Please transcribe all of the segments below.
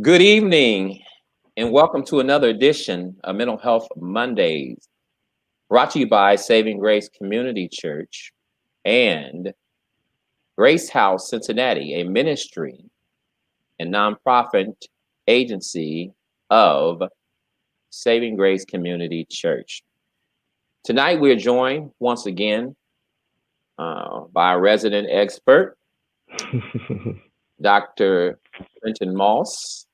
Good evening, and welcome to another edition of Mental Health Mondays, brought to you by Saving Grace Community Church and Grace House Cincinnati, a ministry and nonprofit agency of Saving Grace Community Church. Tonight, we're joined once again by our resident expert, Dr. Quentin Moss,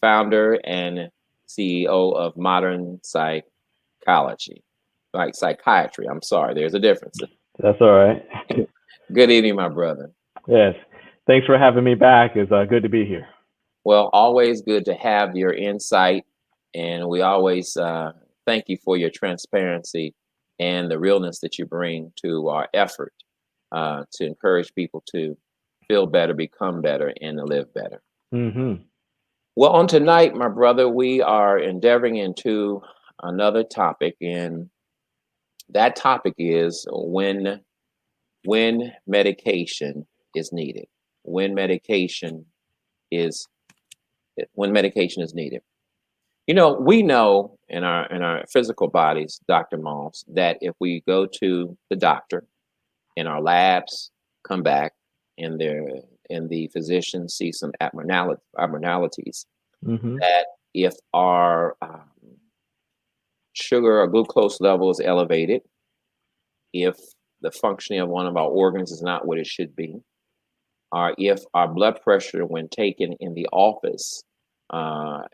founder and CEO of Modern Psychology, like psychiatry. I'm sorry, there's a difference. That's all right. Good evening, my brother. Yes. Thanks for having me back. It's good to be here. Well, always good to have your insight, and we always thank you for your transparency and the realness that you bring to our effort to encourage people to feel better, become better, and to live better. Mm-hmm. Well, on tonight, my brother, we are endeavoring into another topic, and that topic is when medication is needed. When medication is when medication is needed. You know, we know in our physical bodies, Dr. Moss, that if we go to the doctor and our labs come back and the physician sees some abnormalities, Mm-hmm. that if our sugar or glucose level is elevated, if the functioning of one of our organs is not what it should be, or if our blood pressure, when taken in the office,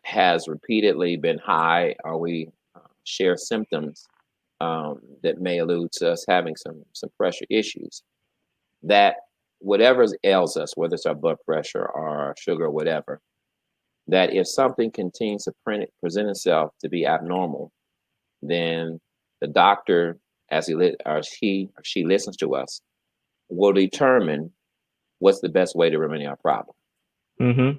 has repeatedly been high, or we share symptoms that may allude to us having some pressure issues, that whatever ails us, whether it's our blood pressure or our sugar or whatever, that if something continues to present itself to be abnormal, then the doctor, as he or she listens to us, will determine what's the best way to remedy our problem. Mm-hmm.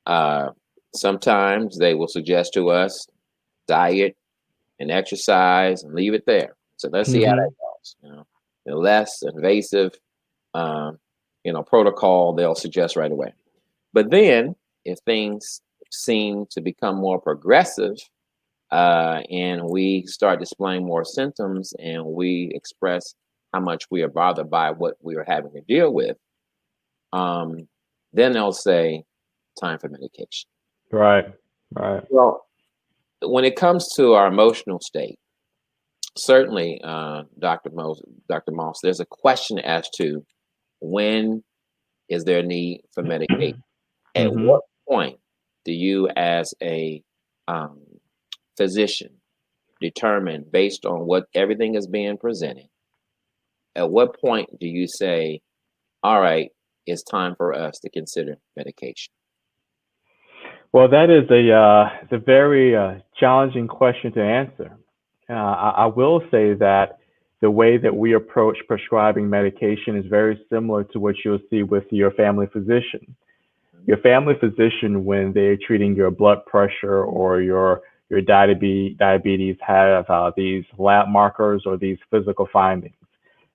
Uh, Sometimes they will suggest to us diet and exercise and leave it there. So let's see how that Mm-hmm. goes. The less invasive, um, protocol they'll suggest right away. But then, if things seem to become more progressive, and we start displaying more symptoms, and we express how much we are bothered by what we are having to deal with, um, then they'll say, time for medication. Right. Right. Well, when it comes to our emotional state, certainly, Dr. Moss, there's a question as to when is there a need for medication? At Mm-hmm. what point do you, as a um, physician, determine based on what everything is being presented? At what point do you say, all right, it's time for us to consider medication? Well, that is it's a very challenging question to answer. I will say that the way that we approach prescribing medication is very similar to what you'll see with your family physician. Your family physician, when they're treating your blood pressure or your diabetes, have these lab markers or these physical findings,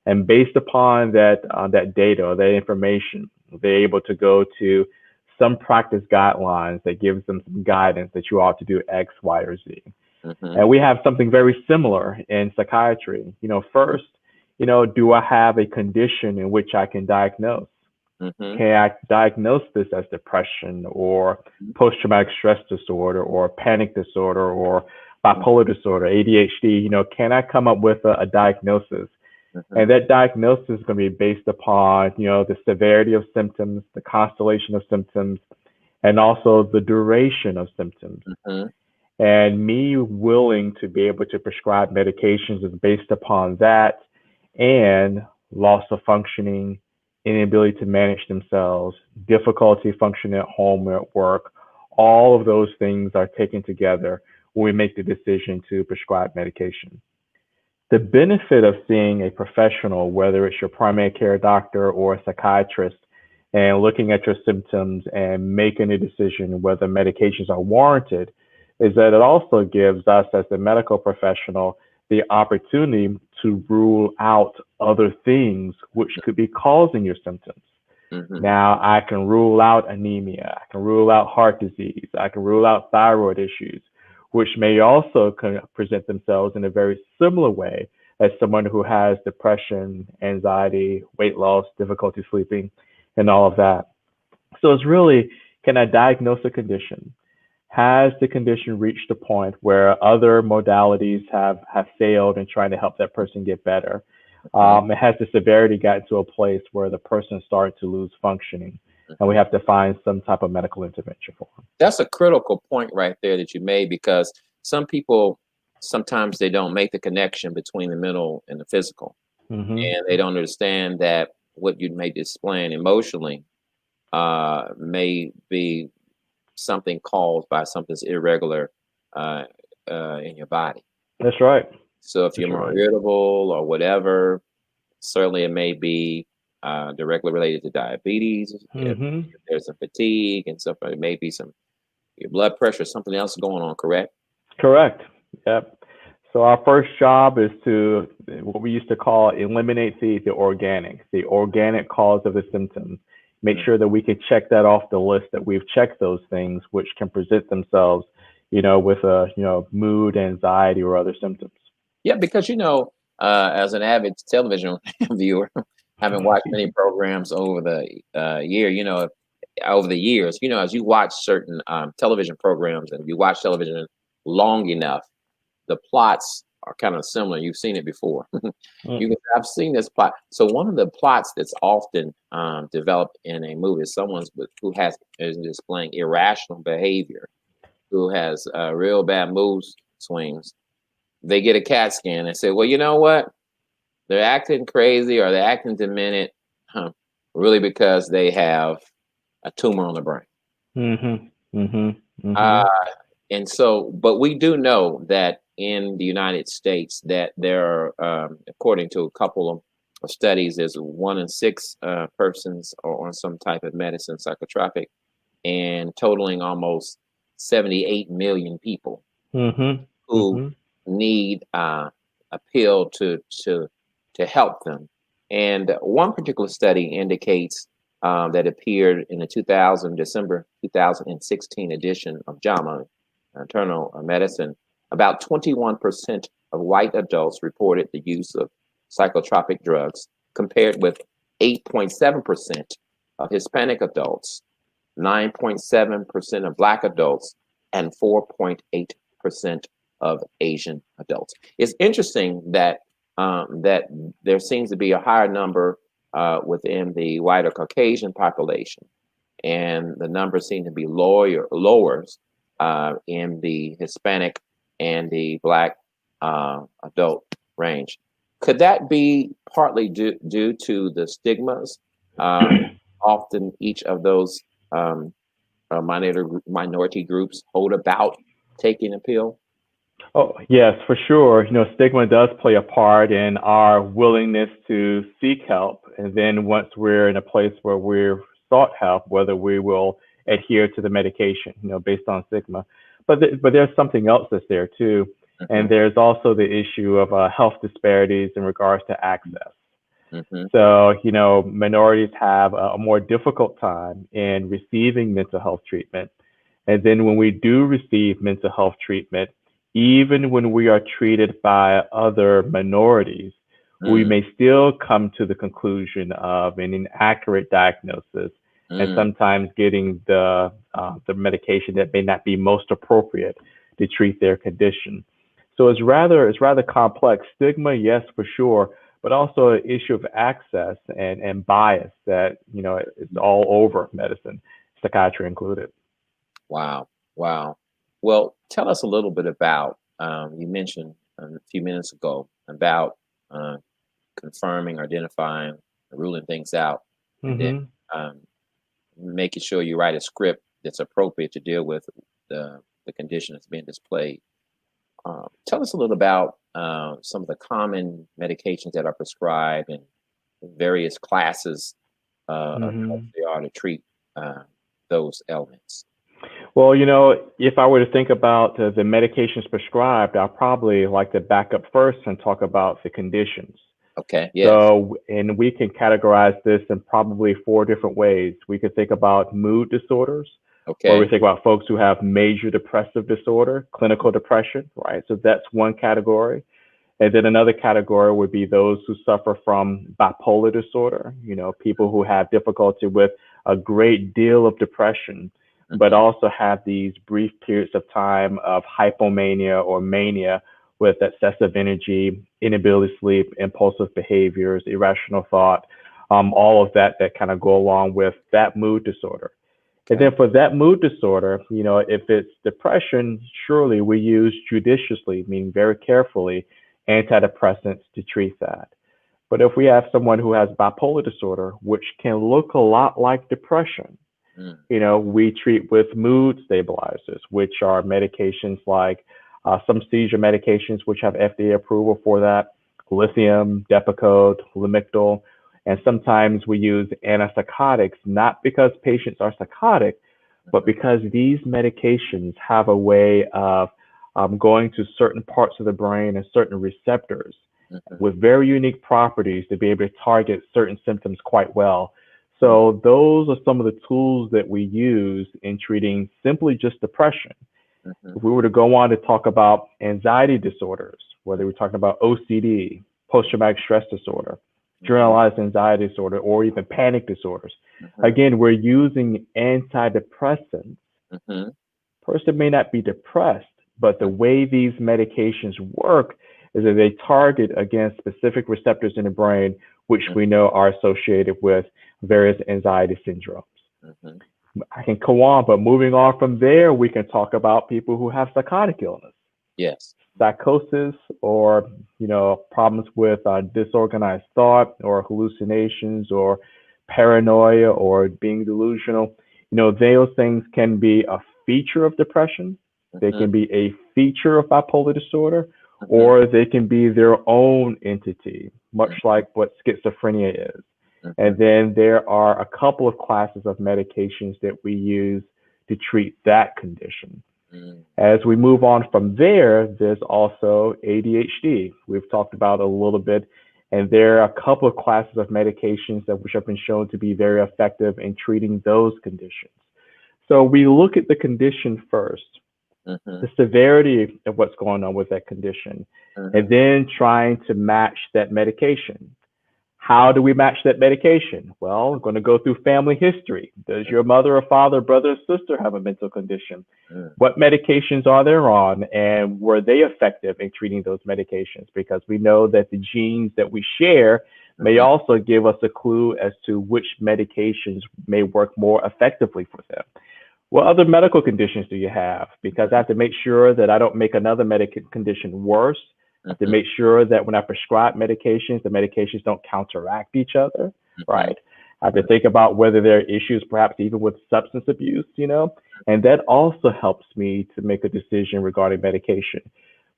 and based upon that data or that information, they're able to go to some practice guidelines that gives them some guidance that you ought to do X, Y, or Z. Mm-hmm. And we have something very similar in psychiatry. First, do I have a condition in which I can diagnose? Mm-hmm. Can I diagnose this as depression or post-traumatic stress disorder or panic disorder or bipolar disorder, ADHD? Can I come up with a diagnosis? Mm-hmm. And that diagnosis is going to be based upon, the severity of symptoms, the constellation of symptoms, and also the duration of symptoms. Mm-hmm. And me willing to be able to prescribe medications is based upon that and loss of functioning, inability to manage themselves, difficulty functioning at home or at work. All of those things are taken together when we make the decision to prescribe medication. The benefit of seeing a professional, whether it's your primary care doctor or a psychiatrist, and looking at your symptoms and making a decision whether medications are warranted, is that it also gives us as a medical professional the opportunity to rule out other things which could be causing your symptoms. Hmm. Now I can rule out anemia, I can rule out heart disease, I can rule out thyroid issues, which may also present themselves in a very similar way as someone who has depression, anxiety, weight loss, difficulty sleeping, and all of that. So it's really, can I diagnose a condition? Has the condition reached a point where other modalities have failed in trying to help that person get better? Hmm. Has the severity gotten to a place where the person started to lose functioning, and we Hmm. have to find some type of medical intervention for them? That's a critical point right there that you made, because some people, sometimes they don't make the connection between the mental and the physical, Hmm. and they don't understand that what you may be displaying emotionally may be something caused by something's irregular uh, in your body. That's right. So if you're That's more right. irritable or whatever, certainly it may be directly related to diabetes. Hmm. If there's some fatigue and stuff, it may be some your blood pressure, something else going on. Correct? Correct. Yep. So our first job is to what we used to call eliminate the organic cause of the symptom. Make Mm. sure that we can check that off the list, that we've checked those things which can present themselves, with a mood, anxiety, or other symptoms. Yeah, because as an avid television viewer, having watched many programs over the over the years, as you watch certain television programs, and if you watch television long enough, the plots are kind of similar. You've seen it before. Mm, I've seen this plot. So one of the plots that's often developed in a movie is who is displaying irrational behavior, who has real bad mood swings. They get a CAT scan and say, well, you know what? They're acting crazy or they're acting demented, huh, really because they have a tumor on the brain. mhm, mhm, Uh, mhm, and so, but we do know that in the United States that there are, according to a couple of studies, there's 1 in 6 persons are on some type of medicine, psychotropic, and totaling almost 78 million people mhm, who mhm, need a pill to help them. And one particular study indicates that appeared in the December 2016 edition of JAMA, Internal Medicine. About 21% of white adults reported the use of psychotropic drugs, compared with 8.7% of Hispanic adults, 9.7% of Black adults, and 4.8% of Asian adults. It's interesting that there seems to be a higher number within the white Caucasian population, and the numbers seem to be lower in the Hispanic and the Black adult range. Could that be partly due to the stigmas? Often each of those um, minority groups hold about taking a pill. Oh, yes, for sure. Stigma does play a part in our willingness to seek help. And then once we're in a place where we've sought help, whether we will adhere to the medication, based on stigma. But there's something else that's there too. And Hmm. there's also the issue of health disparities in regards to access. Hmm. So, minorities have a more difficult time in receiving mental health treatment. And then when we do receive mental health treatment, even when we are treated by other minorities, we Mm, may still come to the conclusion of an inaccurate diagnosis and mm. sometimes getting the medication that may not be most appropriate to treat their condition. So it's rather complex. Stigma, yes, for sure, but also an issue of access and bias that is all over medicine, psychiatry included. Wow. Wow. Well, tell us a little bit about, you mentioned a few minutes ago about uh, confirming, identifying, ruling things out, and then Hmm. um, making sure you write a script that's appropriate to deal with the condition that's being displayed. Tell us a little about some of the common medications that are prescribed and various classes of drugs Hmm. they are to treat uh, those ailments. Well, if I were to think about the medications prescribed, I'll probably like to back up first and talk about the conditions. Okay. Yes. So, and we can categorize this in probably four different ways. We could think about mood disorders, where we Okay. think about folks who have major depressive disorder, clinical depression, right? So that's one category. And then another category would be those who suffer from bipolar disorder, people who have difficulty with a great deal of depression, but Mm-hmm. also have these brief periods of time of hypomania or mania with excessive energy, inability to sleep, impulsive behaviors, irrational thought, all of that kind of go along with that mood disorder. And then Okay. for that mood disorder, if it's depression, surely we use judiciously, meaning very carefully, antidepressants to treat that. But if we have someone who has bipolar disorder, which can look a lot like depression, Mm. we treat with mood stabilizers, which are medications like some seizure medications, which have FDA approval for that, lithium, Depakote, Lamictal, and sometimes we use antipsychotics, not because patients are psychotic, but Mm-hmm. because these medications have a way of going to certain parts of the brain and certain receptors Mm-hmm. with very unique properties to be able to target certain symptoms quite well. Mm. So those are some of the tools that we use in treating simply just depression. Mm-hmm. If we were to go on to talk about anxiety disorders, whether we're talking about OCD, post-traumatic stress disorder, Mm-hmm. generalized anxiety disorder, or even panic disorders, Mm-hmm. again, we're using antidepressants. Mm-hmm. Person may not be depressed, but the way these medications work is that they target against specific receptors in the brain, which we know are associated with various anxiety syndromes. Mm-hmm. I can go on, but moving on from there, we can talk about people who have psychotic illness, Yes. psychosis, or problems with disorganized thought or hallucinations or paranoia or being delusional. Those things can be a feature of depression. They Mm-hmm. can be a feature of bipolar disorder, Mm-hmm. or they can be their own entity, much Mm-hmm. like what schizophrenia is. Mm-hmm. And then there are a couple of classes of medications that we use to treat that condition. Mm-hmm. As we move on from there, there's also ADHD. We've talked about a little bit, and there are a couple of classes of medications which have been shown to be very effective in treating those conditions. So we look at the condition first, Mm-hmm. the severity of what's going on with that condition, and Mm-hmm. then trying to match that medication. How do we match that medication? Well, we're going to go through family history. Does your mother or father, brother or sister have a mental condition? Mm-hmm. What medications are they on, and were they effective in treating those medications? Because we know that the genes that we share may Mm-hmm. also give us a clue as to which medications may work more effectively for them. What other medical conditions do you have? Because I have to make sure that I don't make another medical condition worse. I have to Mm-hmm. make sure that when I prescribe medications, the medications don't counteract each other, Mm-hmm. right? I have to think about whether there are issues, perhaps even with substance abuse, and that also helps me to make a decision regarding medication.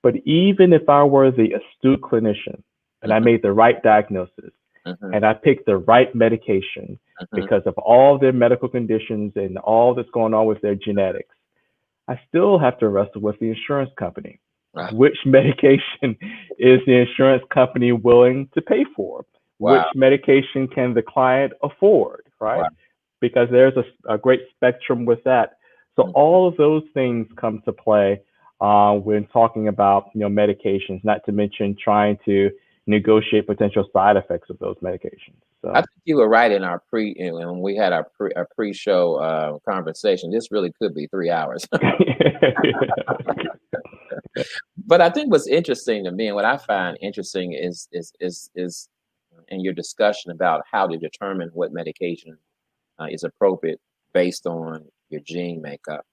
But even if I were the astute clinician and I Mm-hmm. made the right diagnosis Mm-hmm. and I picked the right medication Mm-hmm. because of all their medical conditions and all that's going on with their genetics, I still have to wrestle with the insurance company. Wow. Which medication is the insurance company willing to pay for? Which Wow. medication can the client afford, Wow. right? Because there's a great spectrum with that. So Mm-hmm. all of those things come to play when talking about medications, not to mention trying to negotiate potential side effects of those medications. I So think you were right in when we had our pre-show conversation. This really could be 3 hours. But I think what's interesting to me, and what I find interesting is in your discussion about how to determine what medication is appropriate based on your gene makeup.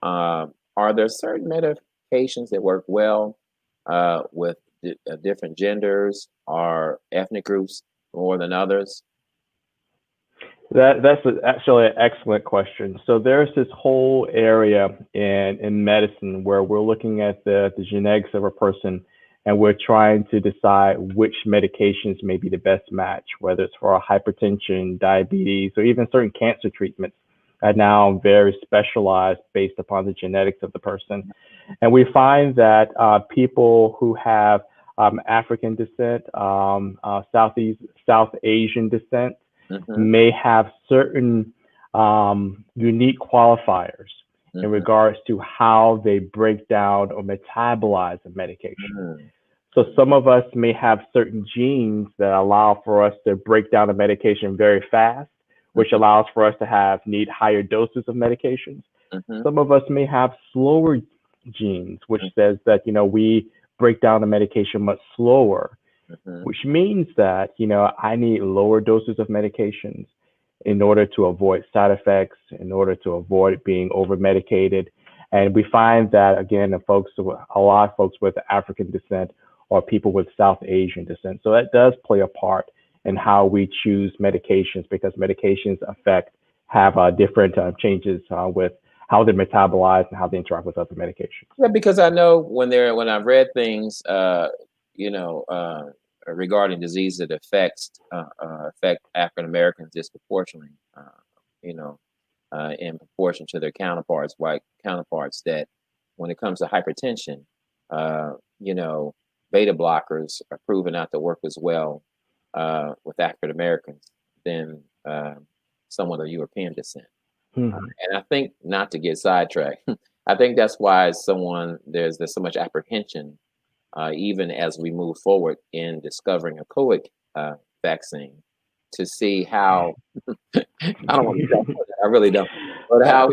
Are there certain medications that work well with different genders or ethnic groups more than others? Actually an excellent question. So there's this whole area in medicine where we're looking at the genetics of a person and we're trying to decide which medications may be the best match, whether it's for hypertension, diabetes, or even certain cancer treatments are now very specialized based upon the genetics of the person. And we find that people who have African descent, South Asian descent, Mm-hmm. may have certain unique qualifiers in Mm-hmm. regards to how they break down or metabolize a medication. So Mm-hmm. some of us may have certain genes that allow for us to break down a medication very fast, which Mm-hmm. allows for us to need higher doses of medications. Mm-hmm. Some of us may have slower genes, which says that, we break down the medication much slower, Mm-hmm. which means that, I need lower doses of medications in order to avoid side effects, in order to avoid being over medicated. And we find that, again, a lot of folks with African descent or people with South Asian descent. So that does play a part in how we choose medications, because medications have different changes with how they're metabolized and how they interact with other medications. Yeah, because I know when I've read things, you know, regarding disease that affect African Americans disproportionately, you know, in proportion to their white counterparts, that when it comes to hypertension, uh, you know, beta blockers are proven not to work as well with African Americans than someone of European descent. Mhm. And I think, not to get sidetracked, I think that's why there's so much apprehension, even as we move forward in discovering a COVID vaccine, to see how I don't want to jump on that, I really don't, but how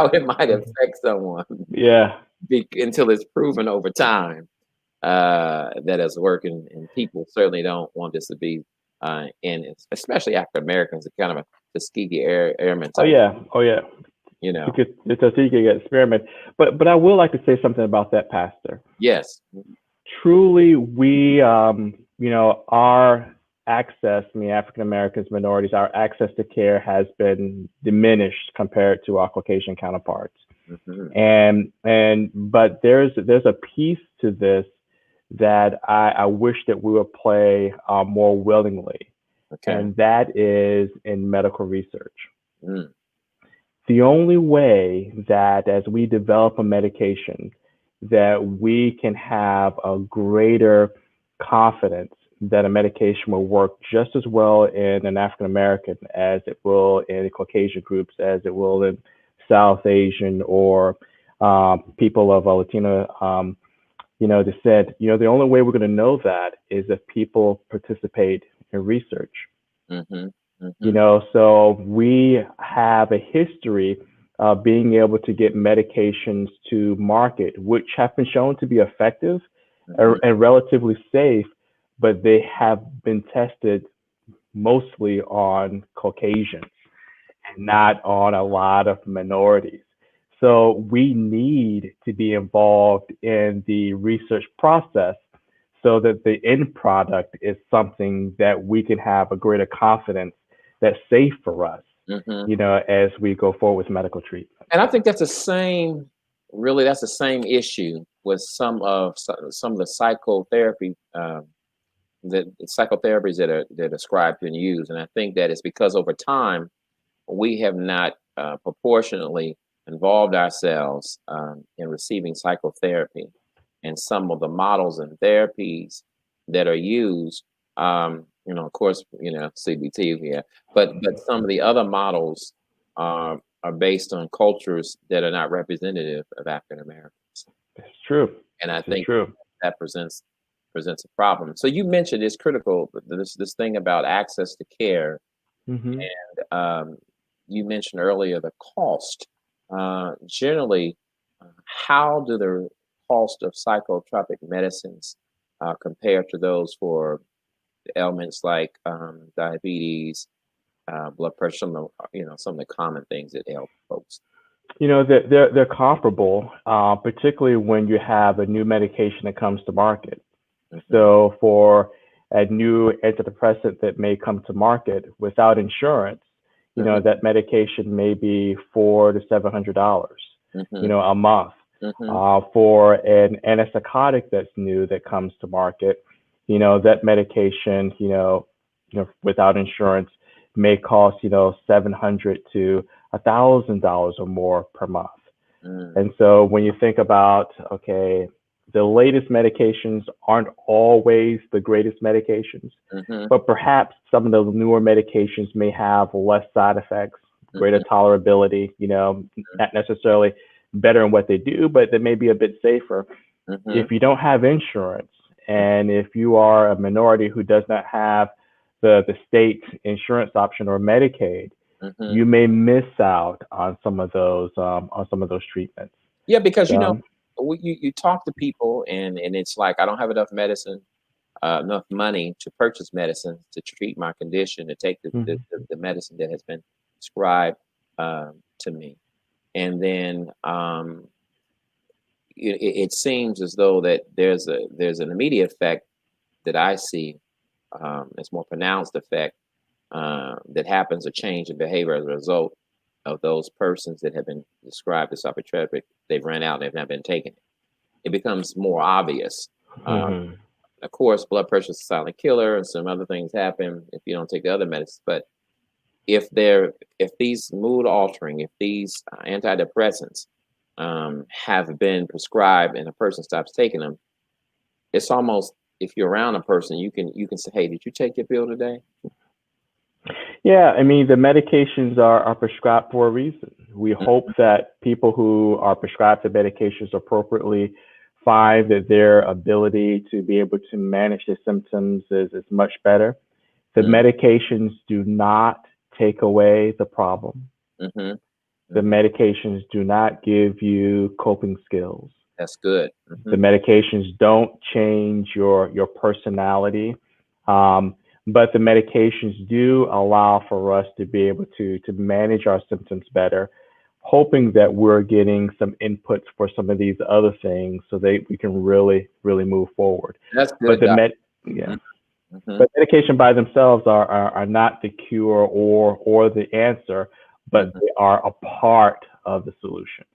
it might affect someone Yeah. until it's proven over time that it's working. And people certainly don't want this to be, in especially African Americans, kind of a Tuskegee Airmen Oh type, yeah. Oh yeah. you know. Because it's a Tuskegee experiment. But I will like to say something about that, Pastor. Yes. Truly, we our access, African Americans, minorities, our access to care has been diminished compared to our Caucasian counterparts. Mm-hmm. But there's a piece to this that I wish that we would play more willingly, Okay. and that is in medical research. Mm. The only way that, as we develop a medication, that we can have a greater confidence that a medication will work just as well in an African American as it will in Caucasian groups, as it will in South Asian or people of Latino descent. The only way we're going to know that is if people participate in research. Mm-hmm. Mm-hmm. So we have a history of being able to get medications to market, which have been shown to be effective and relatively safe, but they have been tested mostly on Caucasians and not on a lot of minorities. So we need to be involved in the research process so that the end product is something that we can have a greater confidence that's safe for us, Mm-hmm. as we go forward with medical treatment. And I think that's the same issue with some of the psychotherapy, the psychotherapies that are described and used. And I think that it's because over time we have not proportionately involved ourselves in receiving psychotherapy, and some of the models and therapies that are used. Of course, CBT, yeah, but some of the other models are based on cultures that are not representative of African Americans. It's true. And I It's think true. that presents a problem. So you mentioned it's critical, this thing about access to care. Mm-hmm. And you mentioned earlier the cost. Generally, how do the cost of psychotropic medicines compare to those for ailments like diabetes, blood pressure, some of the common things that ail folks? They're comparable, particularly when you have a new medication that comes to market. Mm-hmm. So for a new antidepressant that may come to market without insurance, Mm-hmm. that medication may be $400 to $700, Mm-hmm. a month. Mm-hmm. For an antipsychotic that's new that comes to market, that medication, without insurance may cost, $700 to $1,000 or more per month. Mm. And so when you think about, okay, the latest medications aren't always the greatest medications, Mm-hmm. but perhaps some of the newer medications may have less side effects, greater tolerability, not necessarily better in what they do, but they may be a bit safer. Mm-hmm. If you don't have insurance, and if you are a minority who does not have the state insurance option or Medicaid, Mm-hmm. you may miss out on some of those treatments. Yeah, because So, you talk to people and it's like, I don't have enough medicine, enough money to purchase medicine to treat my condition, to take mhm, the medicine that has been prescribed to me. And then it seems as though that there's an immediate effect that I see. It's more pronounced effect that happens, a change in behavior as a result of those persons that have been described as psychotropic. They've ran out and they've not been taken. It becomes more obvious. mhm. Of course, blood pressure is a silent killer, and some other things happen if you don't take the other medicines. But if these mood altering, if these antidepressants have been prescribed and a person stops taking them, it's almost, if you're around a person, you can say, "Hey, did you take your pill today?" Yeah, I mean, the medications are prescribed for a reason. We hope that people who are prescribed the medications appropriately find that their ability to be able to manage the symptoms is much better. The Mm-hmm. medications do not take away the problem. Mm-hmm. The medications do not give you coping skills. That's good. The medications don't change your personality, but the medications do allow for us to be able to manage our symptoms better, hoping that we're getting some inputs for some of these other things so that we can really move forward. That's But good, Doc. yeah, Mm-hmm. but medication by themselves are not the cure or the answer, but they are a part of the solution.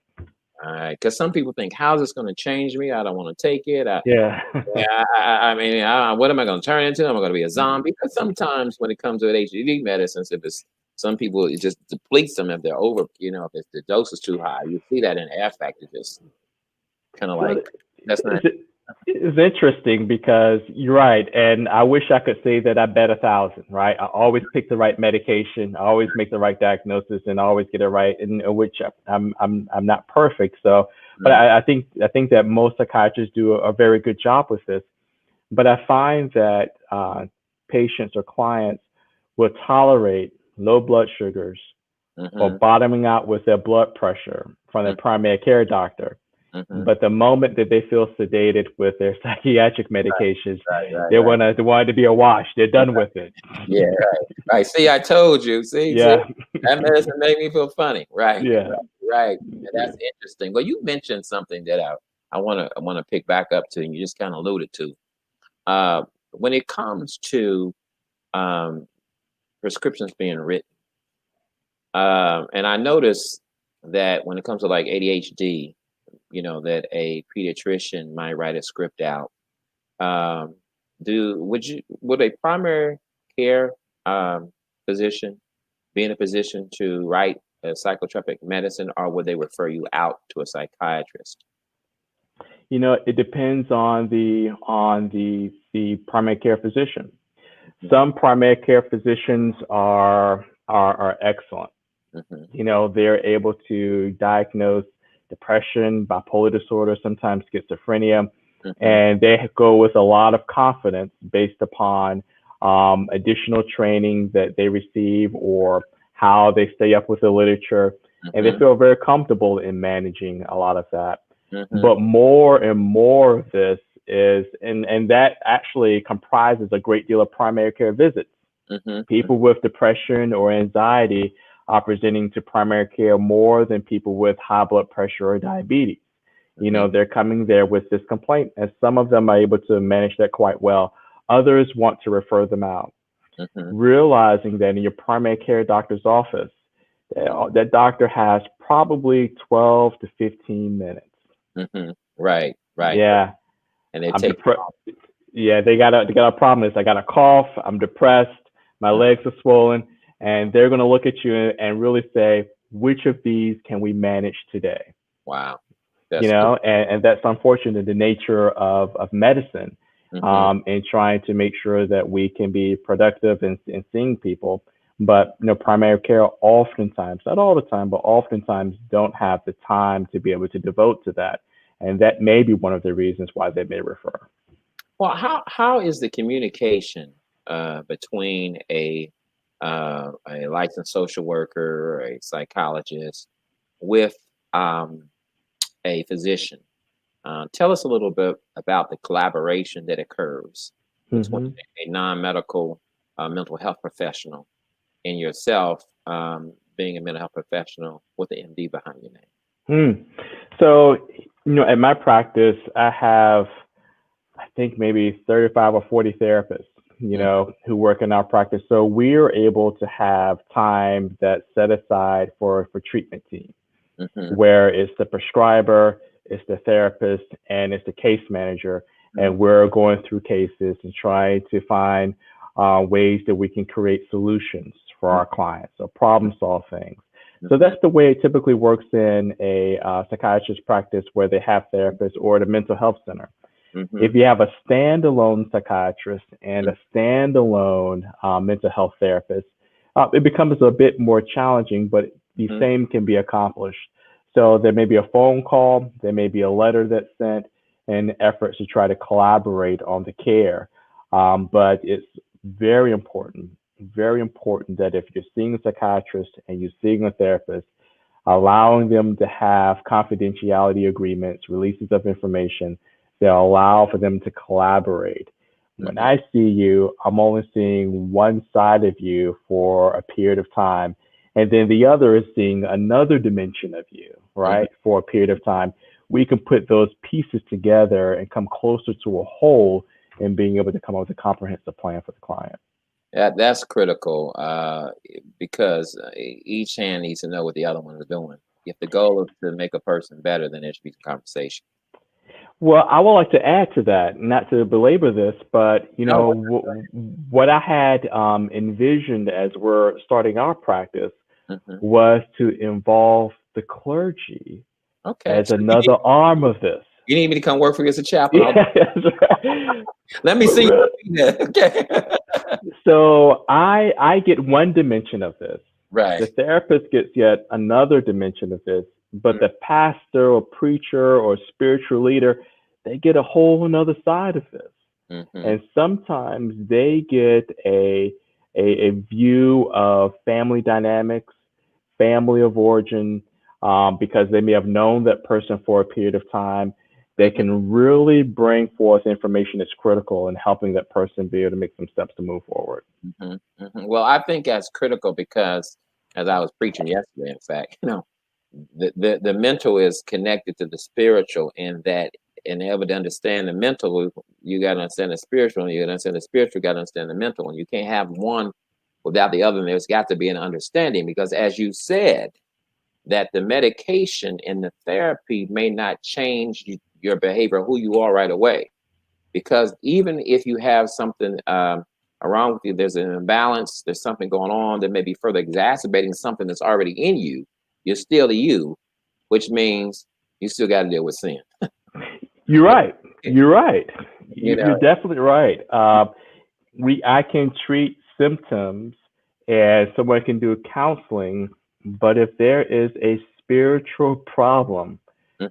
All right, because some people think, "How's this going to change me? I don't want to take it." Yeah. Yeah, I mean, what am I going to turn into? Am I going to be a zombie? Because sometimes when it comes to HGV medicines, if it's some people, it just depletes them if they're over. If the dose is too high, you see that in the F factor, just kind of Well, like that's not. it's interesting because you're right, and I wish I could say that I bet 1,000. Right, I always pick the right medication, I always make the right diagnosis, and I always get it right. In which I'm not perfect, so but I think that most psychiatrists do a very good job with this. But I find that patients or clients will tolerate low blood sugars or bottoming out with their blood pressure from their primary care doctor. But the moment that they feel sedated with their psychiatric medications, they want it to be a wash. They're done with it. Yeah, right. See, I told you. See, Yeah. that medicine made me feel funny. Right. Yeah. Right. And that's interesting. Well, you mentioned something that I want to pick back up to, and you just kind of alluded to. When it comes to um, prescriptions being written, and I notice that when it comes to like ADHD, that a pediatrician might write a script out. Um, would a primary care physician be in a position to write a psychotropic medicine, or would they refer you out to a psychiatrist? It depends on the primary care physician. Some primary care physicians are excellent. They're able to diagnose depression, bipolar disorder, sometimes schizophrenia, and they go with a lot of confidence based upon additional training that they receive or how they stay up with the literature, and they feel very comfortable in managing a lot of that. But more and more of this is, and that actually comprises a great deal of primary care visits. People with depression or anxiety are presenting to primary care more than people with high blood pressure or diabetes. They're coming there with this complaint, and some of them are able to manage that quite well. Others want to refer them out. Realizing that in your primary care doctor's office, that doctor has probably 12 to 15 minutes. Right. Yeah. And they take yeah, they got a problem. It's I got a cough, I'm depressed, my legs are swollen, and they're going to look at you and really say, which of these can we manage today? Wow. you That's good. know, and that's unfortunate, the nature of medicine, Mm-hmm. and trying to make sure that we can be productive in seeing people. But, you know, primary care oftentimes, not all the time, but oftentimes don't have the time to be able to devote to that. And that may be one of the reasons why they may refer. Well, how is the communication between a licensed social worker or a psychologist with um, a physician? Tell us a little bit about the collaboration that occurs between Hmm. a non-medical mental health professional and yourself, being a mental health professional with the MD behind your name. Hmm. So, you know, at my practice, I have, I think, maybe 35 or 40 therapists, you Mm-hmm. know, who work in our practice. So we are able to have time that's set aside for treatment team, Mm-hmm. where it's the prescriber, it's the therapist, and it's the case manager. And we're going through cases and trying to find ways that we can create solutions for our clients, so problem solve things. So Mm-hmm. that's the way it typically works in a psychiatrist practice where they have therapists, or at a mental health center. Mm-hmm. If you have a standalone psychiatrist and a standalone mental health therapist, it becomes a bit more challenging, but the Mm-hmm. same can be accomplished. So there may be a phone call, there may be a letter that's sent, and efforts to try to collaborate on the care. But it's very important, very important that if you're seeing a psychiatrist and you're seeing a therapist, allowing them to have confidentiality agreements, releases of information that allow for them to collaborate. When Mm-hmm. I see you, I'm only seeing one side of you for a period of time. And then the other is seeing another dimension of you, Mm-hmm. right, for a period of time. We can put those pieces together and come closer to a whole and being able to come up with a comprehensive plan for the client. That's critical because each hand needs to know what the other one is doing. If the goal is to make a person better, then there should be some conversation. Well, I would like to add to that, not to belabor this, but you No. know what I had envisioned as we're starting our practice Mm-hmm. was to involve the clergy Okay. as So another arm of this. you need me to come work for you as a chaplain? Yeah, that's right. Let me But see really, you. Okay. so I get one dimension of this. The Right. therapist gets yet another dimension of this, but the pastor or preacher or spiritual leader, they get a whole another side of this. Mm-hmm. And sometimes they get a view of family dynamics, family of origin, because they may have known that person for a period of time. They Mm-hmm. can really bring forth information that's critical in helping that person be able to make some steps to move forward. Mm-hmm. Mm-hmm. Well, I think that's critical because, as I was preaching yesterday, in fact, the mental is connected to the spiritual, and that in order to understand the mental, you got to understand the spiritual, and you got to understand the spiritual, got to understand the mental, and you can't have one without the other. And there's got to be an understanding because, as you said, that the medication and the therapy may not change your behavior, who you are right away. Because even if you have something around with you, there's an imbalance, there's something going on that may be further exacerbating something that's already in you, you're still you, which means you still got to deal with sin. You're right. You're right. You You're know, definitely right. I can treat symptoms and someone can do counseling, but if there is a spiritual problem,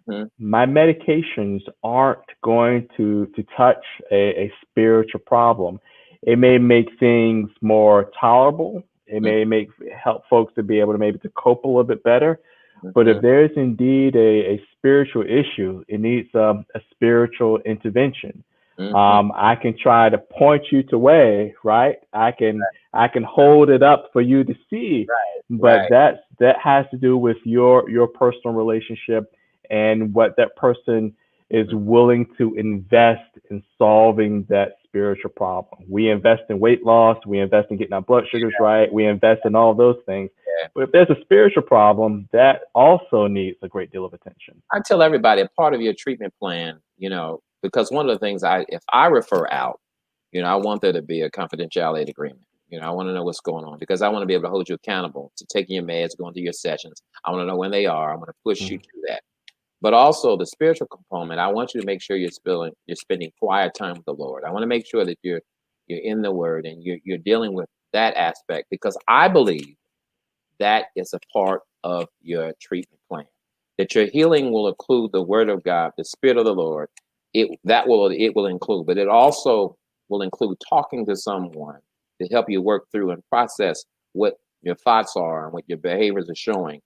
hmm my medications aren't going to touch a spiritual problem. It may make things more tolerable. It may make help folks to be able to maybe to cope a little bit better. But hmm if there is indeed a spiritual issue, it needs a spiritual intervention. hmm I can try to point you to way, right? I can hold it up for you to see, but right. that has to do with your personal relationship and what that person is willing to invest in solving that spiritual problem. We invest in weight loss, we invest in getting our blood sugars right, we invest in all those things. Yeah. But if there's a spiritual problem, that also needs a great deal of attention. I tell everybody a part of your treatment plan, because one of the things if I refer out, I want there to be a confidentiality agreement. I want to know what's going on because I want to be able to hold you accountable to taking your meds, going through your sessions. I want to know when they are. I want to push you Mm. to that. but also the spiritual component. I want you to make sure you're spending quiet time with the Lord. I want to make sure that you're in the Word and you're dealing with that aspect, because I believe that is a part of your treatment plan. That your healing will include the Word of God, the Spirit of the Lord. It will include, but it also will include talking to someone to help you work through and process what your thoughts are and what your behaviors are showing.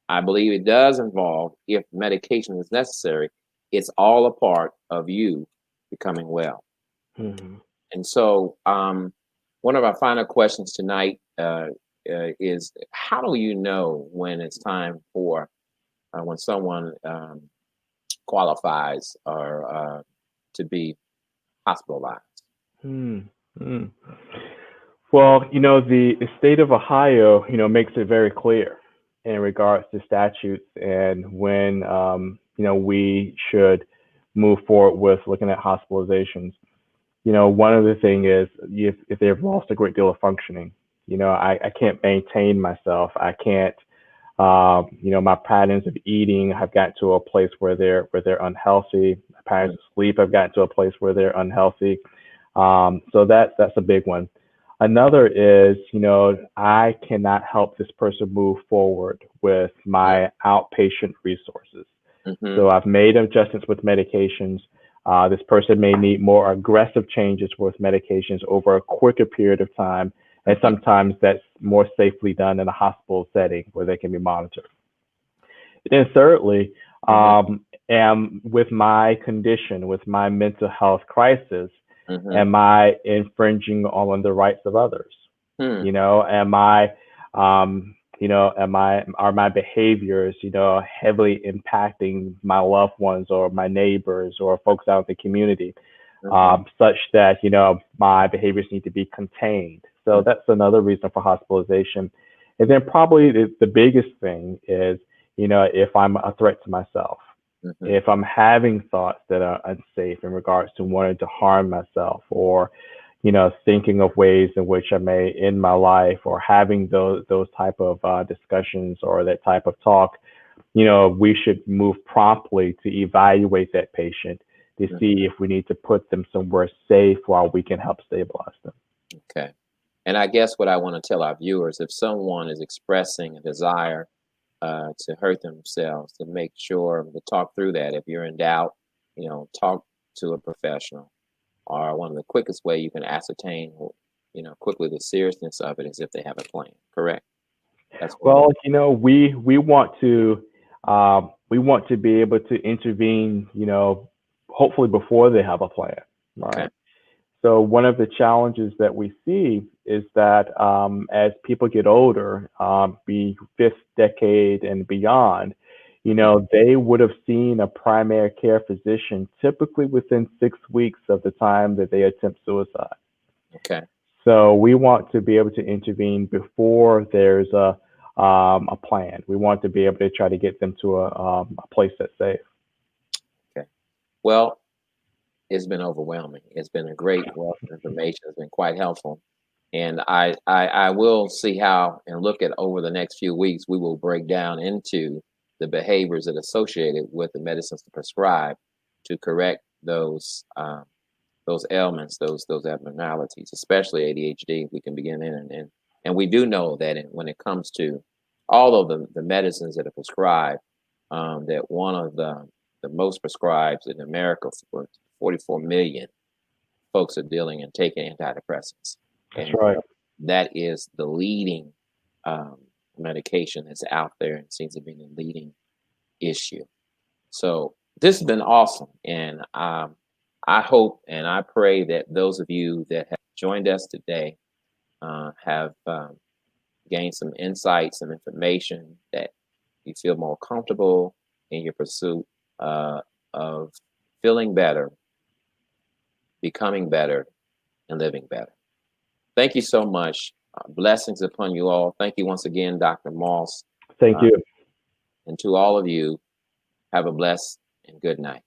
I believe it does involve, if medication is necessary, it's all a part of you becoming well. Mm-hmm. And so, one of our final questions tonight is, how do you know when it's time for when someone qualifies or to be hospitalized? Mm-hmm. Well, the state of Ohio, makes it very clear in regards to statutes and when, we should move forward with looking at hospitalizations. One of the things is if they've lost a great deal of functioning, I can't maintain myself. I can't, my patterns of eating have gotten to a place where they're unhealthy. My patterns of sleep have gotten to a place where they're unhealthy. So that's a big one. Another is, I cannot help this person move forward with my outpatient resources. Mm-hmm. So I've made adjustments with medications. This person may need more aggressive changes with medications over a quicker period of time. And sometimes that's more safely done in a hospital setting where they can be monitored. And then thirdly, with my condition, with my mental health crisis, am I infringing on the rights of others? Are my behaviors, heavily impacting my loved ones or my neighbors or folks out in the community, such that, my behaviors need to be contained. So that's another reason for hospitalization. And then probably the biggest thing is, if I'm a threat to myself, if I'm having thoughts that are unsafe in regards to wanting to harm myself, or, thinking of ways in which I may end my life, or having those type of discussions or that type of talk, we should move promptly to evaluate that patient to see if we need to put them somewhere safe while we can help stabilize them. Okay. And I guess what I want to tell our viewers, if someone is expressing a desire to hurt themselves, to make sure to talk through that. If you're in doubt, talk to a professional. Or one of the quickest way you can ascertain, quickly the seriousness of it is if they have a plan. Correct? Well, we want to be able to intervene, hopefully before they have a plan. Right. Okay. So one of the challenges that we see is that as people get older, be fifth decade and beyond, they would have seen a primary care physician typically within 6 weeks of the time that they attempt suicide. Okay. So we want to be able to intervene before there's a plan. We want to be able to try to get them to a place that's safe. Okay. Well, it's been overwhelming. It's been a great wealth of information. It's been quite helpful. And I will see how and look at over the next few weeks, we will break down into the behaviors that are associated with the medicines to prescribe to correct those ailments, those abnormalities, especially ADHD. We can begin in and we do know that when it comes to all of the medicines that are prescribed, that one of the most prescribed in America, 44 million folks are dealing and taking antidepressants. That's right. That is the leading medication that's out there and seems to be the leading issue. So this has been awesome. And I hope and I pray that those of you that have joined us today have gained some insights, some information that you feel more comfortable in your pursuit of feeling better, becoming better, and living better. Thank you so much. Blessings upon you all. Thank you once again, Dr. Moss. Thank you. And to all of you, have a blessed and good night.